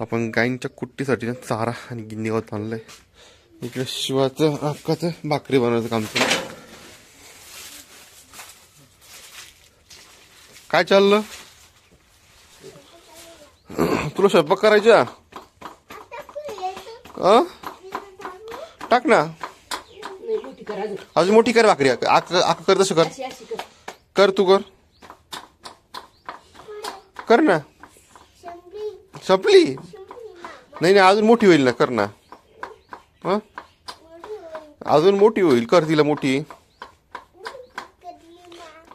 आपण गाईंच्या कुट्टीसाठी चारा आणि गिन्नी गवत आणलंय. इकडे शिवाचं अक्काचं भाकरी बनवायचं काम चालू. काय चाललं तुला? स्वयंपाक करायचा? टाक ना अजून मोठी कर भाकरी. आक कर तसं कर. कर तू कर. कर ना. संपली? नाही नाही अजून मोठी होईल ना. कर ना. अजून मोठी होईल. कर तिला मोठी.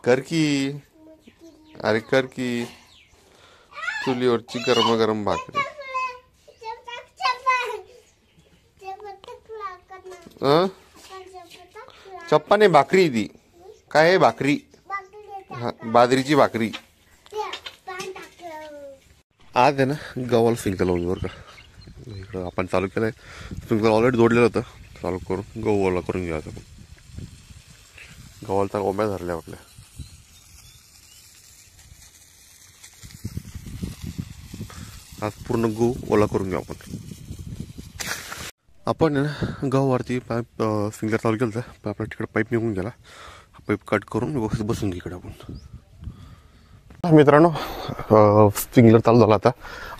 कर की. अरे कर की. चुलीवरची गरम गरम भाकरी. चप्पा नाही भाकरी ती. काय आहे भाकरी? हा बाजरीची भाकरी. आज आहे ना गव्हाला स्प्रिंकलर लावून बरं का. इकडं आपण चालू केलंय. स्प्रिंकलर ऑलरेडी जोडलेलं होतं. चालू करून गहू ओला करून घ्यायचं. गव्हाला तर ओंब्या धरल्या आपल्या. आज पूर्ण गहू ओला करून घेऊ आपण. आपण ना गव्हावरती पाईप स्प्रिंकलर चालू केलं होतं. पण आपल्या तिकडे पाईप निघून गेला. हा पाईप कट करून व्यवस्थित बसून घे इकडे आपण. मित्रांनो स्प्रिंकलर चालू झाला. आता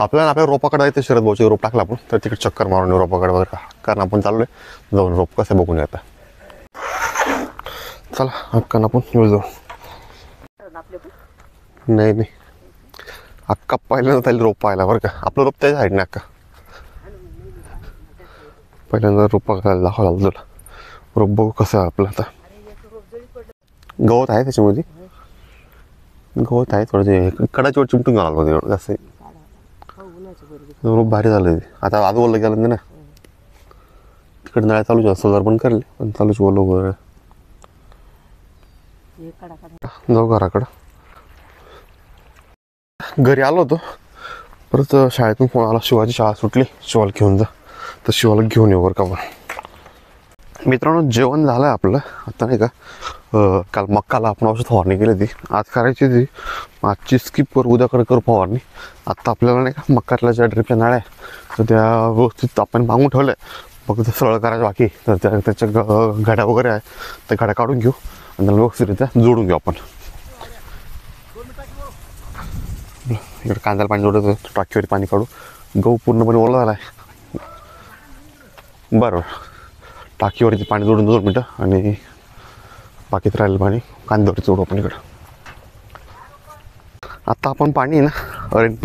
आपल्या रोपाकडे आहे ते शरद भाऊचे रोप टाकला आपण. तर तिकडे चक्कर मारून रोपाकडे बघा का. कारण आपण चाललोय जाऊन रोप कसं बघून येतात. चला अक्कानं आपण येऊ जाऊ. नाही नाही अक्का पहिल्यांदा त्याला रोप पाहिला बरं का. आपलं रोप त्याच्या साईडने अक्का पहिल्यांदा रोप दाखवा तुला. रोप बघू कसं आहे आपलं. आता गवत आहे त्याच्यामध्ये. गवत आहे थोडं कडाची वर चिमटून घालाल मध्ये जास्त. रोप भारी झालं. आता आज ओलं गेलं ना. तिकडे नळ्या चालूच सोलर पण करले पण चालूच ओलं वगैरे. जाऊ घराकडं. घरी आलो होतो. परत शाळेतून फोन आला. शिवाची शाळा सुटली. शिवाला घेऊन जा. तर शिवाला घेऊन येऊ बरं का. पण मित्रांनो जेवण झालं आहे आपलं. आता नाही का काल मक्काला आपण औषध फवारणी केली होती. आज करायची ती. आजची स्किप करू उद्या करू फवारणी. आत्ता आपल्याला नाही का मक्कातल्या ज्या ड्रिपच्या नाळ्या तर त्या व्यवस्थित आपण मागून ठेवल्या. फक्त सरळ करायचं बाकी. तर त्याच्या गाड्या वगैरे आहे त्या गाड्या काढून घेऊ आणि त्याला व्यवस्थितरित्या जोडून घेऊ आपण. इकडे कांद्याला पाणी जोडायचं. टाकीवर पाणी काढू. गहू पूर्णपणे ओला झाला आहे. बरोबर टाकीवरती पाणी जोडून 2 मिनटं आणि बाकीत राहिलं पाणी कांद्यावरती जोडू आपण. इकडं आत्ता आपण पाणी ना रेन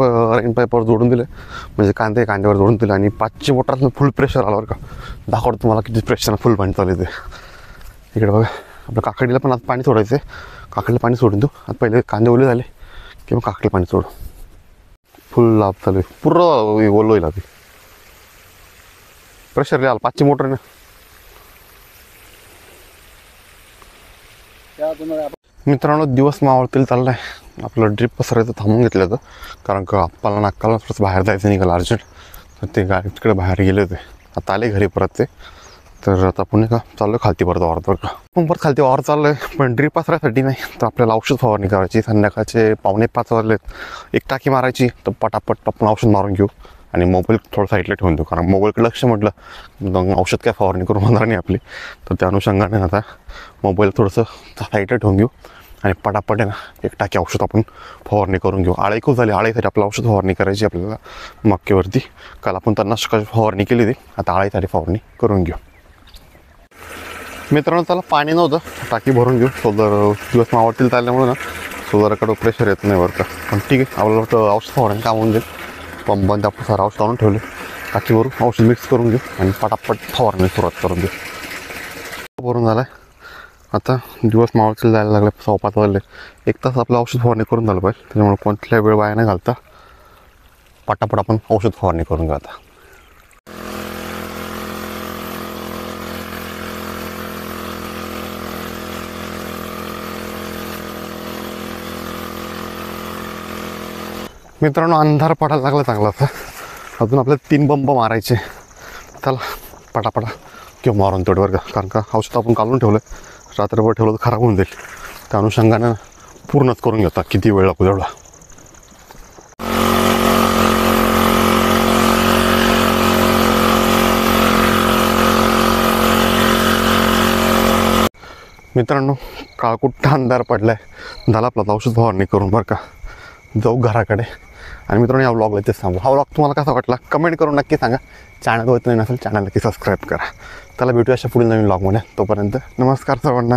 पाईपवर जोडून दिलं. म्हणजे कांद्यावर जोडून दिलं. आणि 5ची मोटरनं फुल प्रेशर आला बरं का. दाखवतो तुम्हाला किती प्रेशरनं फुल पाणी चालू आहे ते. इकडे बघा आपल्या काकडीला पण आता पाणी सोडायचं आहे. काकडीला पाणी सोडून देऊ. आता पहिले कांदे ओले झाले किंवा काकडीला पाणी सोडू. फुल लाभ चालू आहे. पूर्ण ओलं होईल आधी. प्रेशर आलं 5ची मोटर ना. मित्रांनो दिवस मावळतील चाललाय. आपलं ड्रिप पसरायचं थांबून घेतलं होतं. कारण का आपल्याला नाकाला थोडंसं बाहेर जायचं निघालं अर्जंट. तर ते गाडी तिकडे बाहेर गेले होते. आता आले घरी परत ते. तर आता पुन्हा का चाललं खालती परत वावर बरं का. पण परत खालती वावर चाललं आहे. पण ड्रिप पसरायसाठी नाही तर आपल्याला औषध फवारणी करायची. संध्याकाळचे 4:45 वाजलेत. 1 टाकी मारायची. तर पटापट आपण औषध मारून घेऊ. आणि मोबाईल थोडं साईडला ठेवून देऊ. कारण मोबाईलकडे लक्ष म्हटलं मग औषध काय फवारणी करून होणार नाही आपली. तर त्या अनुषंगाने आता मोबाईल थोडंसं साईडला ठेवून घेऊ. आणि पटापट आहे ना 1 टाकी औषध आपण फवारणी करून घेऊ. आळी खूप झाली. आळीसाठी आपलं औषध फवारणी करायची आपल्याला मक्केवरती. काल आपण तणनाशकाची फवारणी केली होती. आता आळीसाठी फवारणी करून घेऊ. मित्रांनो त्याला पाणी नव्हतं. टाकी भरून घेऊ. सोलर दिवस मावळतील चालल्यामुळे ना सोलरकडं प्रेशर येत नाही बरं का. पण ठीक आहे आपल्याला औषध फवारणी काम होऊन जाईल. पंप बंद आपण सारं औषध आणून ठेवले. टाकीवरून औषध मिक्स करून घेऊ आणि पटापट फवारणी सुरुवात करून घेऊ. भरून झाला आहे. आता दिवस मावळतील जायला लागले. 5:15 वाजले. 1 तास आपलं औषध फवारणी करून झालं पाहिजे. त्याच्यामुळे कोणत्याही वेळ वाया न घालता पटापट आपण औषध फवारणी करून घेऊ. आता मित्रांनो अंधार पडायला लागला चांगला. आता अजून आपल्याला 3 बंब मारायचे. चला पटापटा किंवा मारून तेवढं बरं का. कारण का औषध आपण काढून ठेवलं. रात्रभर ठेवलं तर खराब होऊन जाईल. त्या अनुषंगानं पूर्णच करून घेतात किती वेळ लागतो तेवढा. मित्रांनो काळकुट्टा अंधार पडला आहे, झाला आपला औषध फवारणी करून बरं का, जाऊ घराकडे. आणि मित्रांनो या व्लॉगला तेच सांगू, हा व्लॉग तुम्हाला कसा वाटला कमेंट करून नक्की सांगा. चॅनलवर नवीन असेल चॅनल नक्की सबस्क्राईब करा. त्याला भेटूया अशा पुढील नवीन व्लॉगमध्ये. तोपर्यंत नमस्कार सर्वांना.